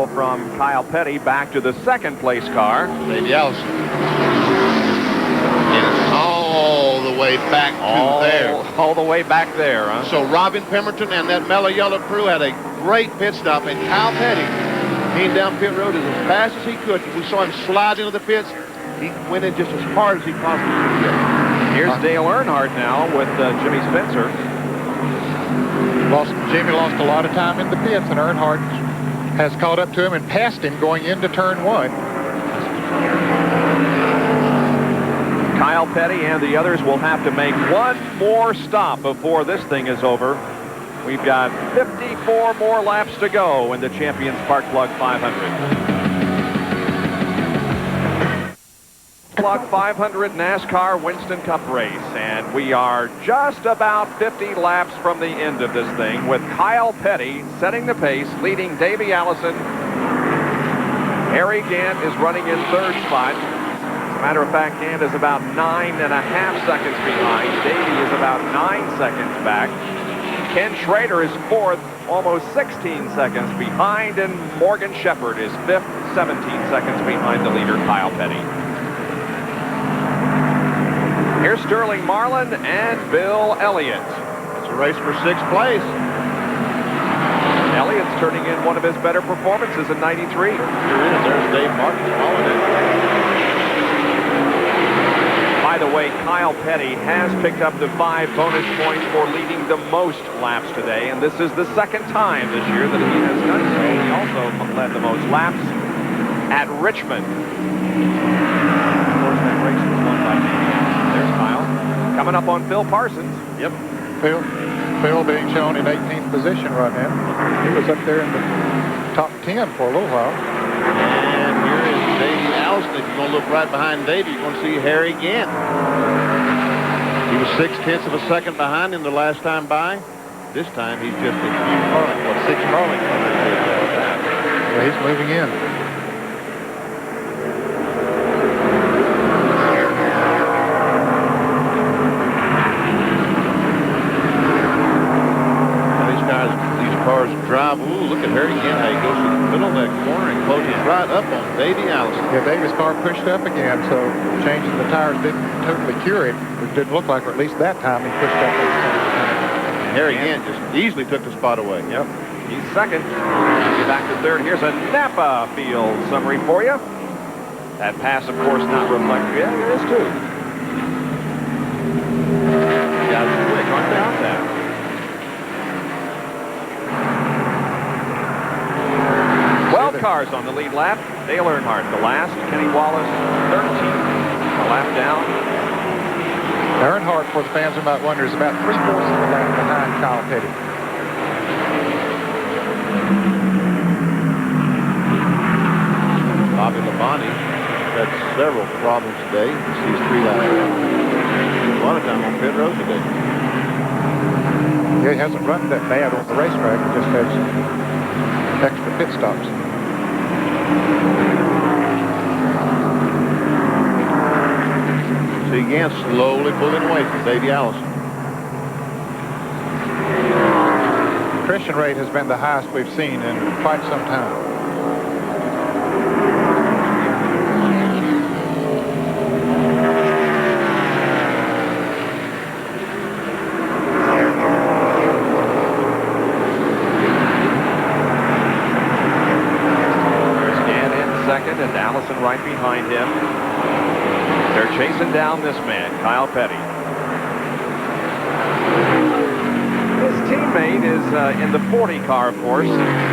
travel from Kyle Petty back to the second place car. Davey Allison. And it's all the way back to there. All the way back there, huh? So Robin Pemberton and that mellow yellow crew had a great pit stop, and Kyle Petty came down pit road as fast as he could. We saw him slide into the pits. He went in just as hard as he possibly could. Here's Dale Earnhardt now with Jimmy Spencer. Jimmy lost a lot of time in the pits, and Earnhardt has caught up to him and passed him going into turn 1. Kyle Petty and the others will have to make one more stop before this thing is over. We've got 54 more laps to go in the Champions Spark Plug 500. Plug 500 NASCAR Winston Cup race, and we are just about 50 laps from the end of this thing, with Kyle Petty setting the pace, leading Davey Allison. Harry Gant is running in third spot. As a matter of fact, Gant is about 9.5 seconds behind. Davey is about 9 seconds back. Ken Schrader is fourth, almost 16 seconds behind, and Morgan Shepherd is fifth, 17 seconds behind the leader, Kyle Petty. Here's Sterling Marlin and Bill Elliott. It's a race for 6th place. Elliott's turning in one of his better performances in '93. Here is. There's Dave Martin following it. By the way, Kyle Petty has picked up the 5 bonus points for leading the most laps today, and this is the second time this year that he has done so. He also led the most laps at Richmond. Of course, that race was won by Davey. There's Kyle. Coming up on Phil Parsons. Yep. Phil being shown in 18th position right now. He was up there in the top 10 for a little while. And here is Davey Allison. If you're going to look right behind Davey, you're going to see Harry Gant. He was 0.6 of a second behind him the last time by. This time he's just a few furlongs. What, 6 furlongs? Yeah, he's moving in. Drive. Ooh, look at Harry again. How he goes to the middle of that corner and closes right up on Davey Allison. Yeah, Davis' car pushed up again, so changing the tires didn't totally cure it. It didn't look like, or at least that time, he pushed up. Harry again just easily took the spot away. Yep. He's second. Back to third. Here's a Napa field summary for you. That pass, of course, not reflected. Yeah, it is too. Yeah, it's quick. Aren't they out there? 12 cars on the lead lap. Dale Earnhardt the last. Kenny Wallace 13th. A lap down. Earnhardt, for the fans who might wonder, is about 3/4 of a lap behind Kyle Petty. Bobby Labonte had several problems today. He's 3 laps. A lot of time on pit road today. Yeah, he hasn't run that bad on the racetrack. He just had some extra pit stops. So again, slowly pulling away from Davey Allison. Attrition rate has been the highest we've seen in quite some time. And Allison right behind him. They're chasing down this man, Kyle Petty. His teammate is in the 40 car, of course,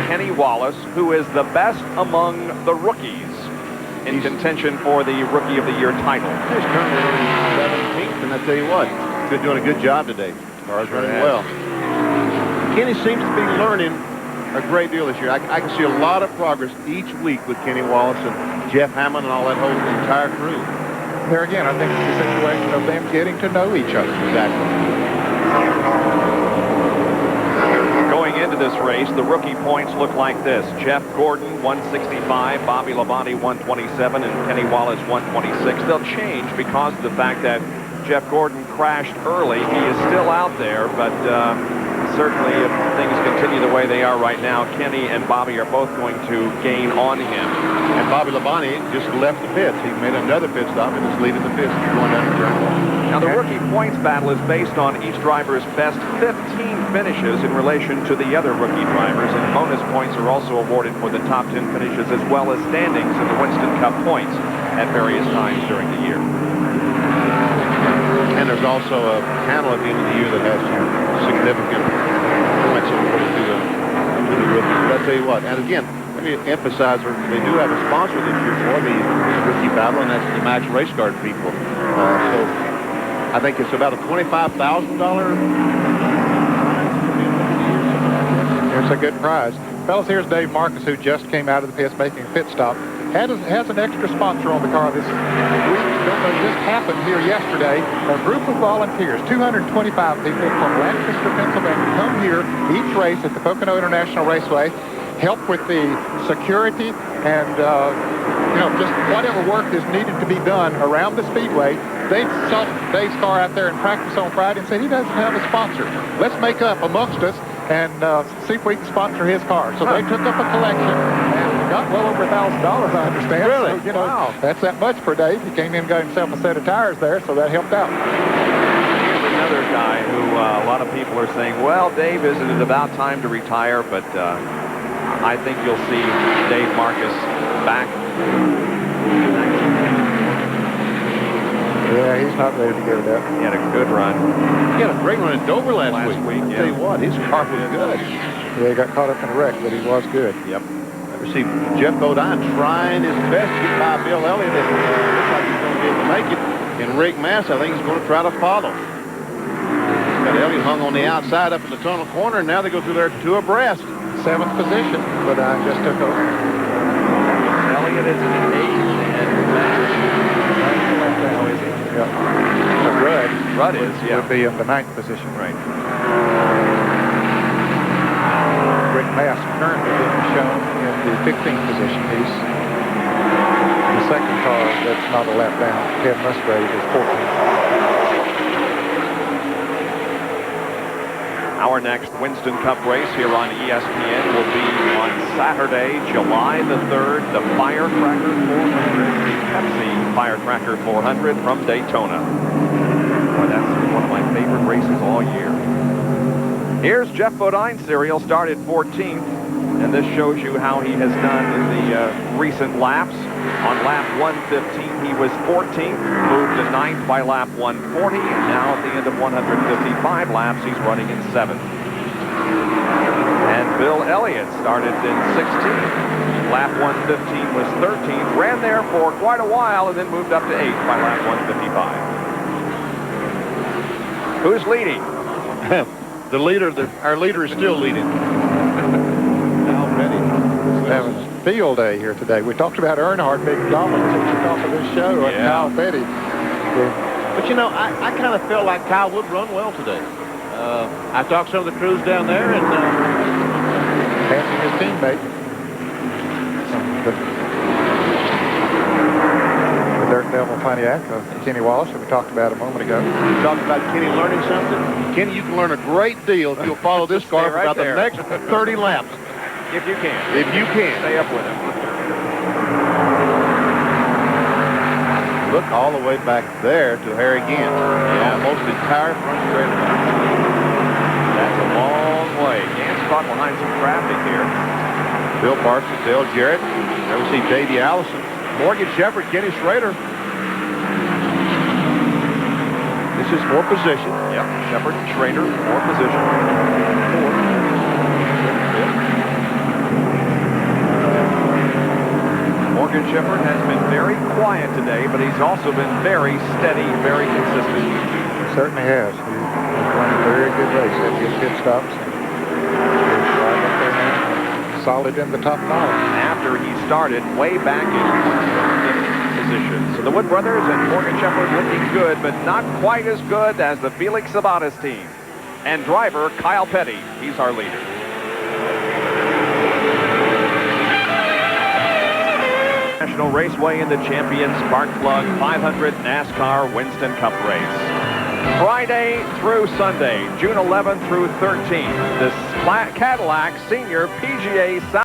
Kenny Wallace, who is the best among the rookies in contention for the Rookie of the Year title. He's currently 17th, and I tell you what, he's doing a good job today. Car's running well. Kenny seems to be learning a great deal this year. I can see a lot of progress each week with Kenny Wallace and Jeff Hammond and all that whole entire crew. There again, I think it's a situation of them getting to know each other. Exactly. Going into this race, the rookie points look like this. Jeff Gordon, 165, Bobby Labonte, 127, and Kenny Wallace, 126. They'll change because of the fact that Jeff Gordon crashed early. He is still out there, but certainly if things continue the way they are right now, Kenny and Bobby are both going to gain on him. And Bobby Labonte just left the pits. He made another pit stop and is leaving the pits going down the turn one. Now, the rookie points battle is based on each driver's best 15 finishes in relation to the other rookie drivers, and bonus points are also awarded for the top 10 finishes as well as standings in the Winston Cup points at various times during the year. And there's also a panel at the end of the year that has some significant points awarded to the rookies. But I tell you what, and again, let me emphasize, they do have a sponsor this year for the rookie battle, and that's the Max Race Guard people. So I think it's about a $25,000. It's a good prize. Fellas, here's Dave Marcus, who just came out of the pits making a pit stop. Has an extra sponsor on the car this week. Don't know, just happened here yesterday. A group of volunteers, 225 people from Lancaster, Pennsylvania, come here each race at the Pocono International Raceway, help with the security and just whatever work is needed to be done around the speedway. They saw Dave's car out there in practice on Friday and said he doesn't have a sponsor. Let's make up amongst us and see if we can sponsor his car. So they took up a collection and got well over $1,000, I understand. Really? So, Wow. that's that much for Dave. He came in and got himself a set of tires there, so that helped out. Here's another guy who a lot of people are saying, well, Dave, isn't it about time to retire? But I think you'll see Dave Marcus back. Yeah, he's not ready to give it up. He had a good run. He had a great run in Dover last week. Yeah. I'll tell you what, his car was good. Yeah, he got caught up in a wreck, but he was good. Yep. I see Jeff Bodine trying his best to get by Bill Elliott, and looks like he's going to be able to make it. And Rick Mass, I think, is going to try to follow. Got Elliott hung on the outside up in the tunnel corner, and now they go through there two abreast. 7th position, but I just took over. Elliott is in 8th, and Max now is he? Yeah. Rudd is, yeah. Would be in the 9th position. Right. Rick Mass currently being shown in the 15th position. He's the second car that's not a lap down. Ted Musgrave is 14th. Our next Winston Cup race here on ESPN will be on Saturday, July the 3rd, the Firecracker 400, the Pepsi Firecracker 400 from Daytona. Boy, that's one of my favorite races all year. Here's Jeff Bodine's serial, started 14th, and this shows you how he has done in the recent laps. On lap 115, he was 14th, moved to 9th by lap 140, and now at the end of 155 laps, he's running in 7th. And Bill Elliott started in 16th. Lap 115 was 13th, ran there for quite a while, and then moved up to 8th by lap 155. Who's leading? The leader, our leader is still leading. Having a field day here today. We talked about Earnhardt being dominant at the top of this show, and Kyle Petty. But you know, I kind of felt like Kyle would run well today. I talked to some of the crews down there, and Passing his teammate. The Dirt Devil Pontiac, Kenny Wallace, that we talked about a moment ago. you talked about Kenny learning something. Kenny, you can learn a great deal if you'll follow this Stay car for right about there. the next 30 laps. If you can. If you can. Stay up with him. Look all the way back there to Harry Gant. Almost the entire front straight line. That's a long way. Gant's caught behind some traffic here. Bill Parsons, Dale Jarrett. There we see Davey Allison. Morgan Shepherd, Kenny Schrader. This is for position. Yep, Shepherd and Schrader, 4th position. 4th. Morgan Shepherd has been very quiet today, but he's also been very steady, very consistent. He certainly has. He's running a very good race. Had good pit stops. He's right up there now. Solid in the top 5. After he started way back in 5th position. So the Wood brothers and Morgan Shepherd looking good, but not quite as good as the Felix Sabates team. And driver Kyle Petty, he's our leader. National Raceway in the Champion Spark Plug 500 NASCAR Winston Cup race. Friday through Sunday, June 11th through 13th, the Cadillac Senior PGA South.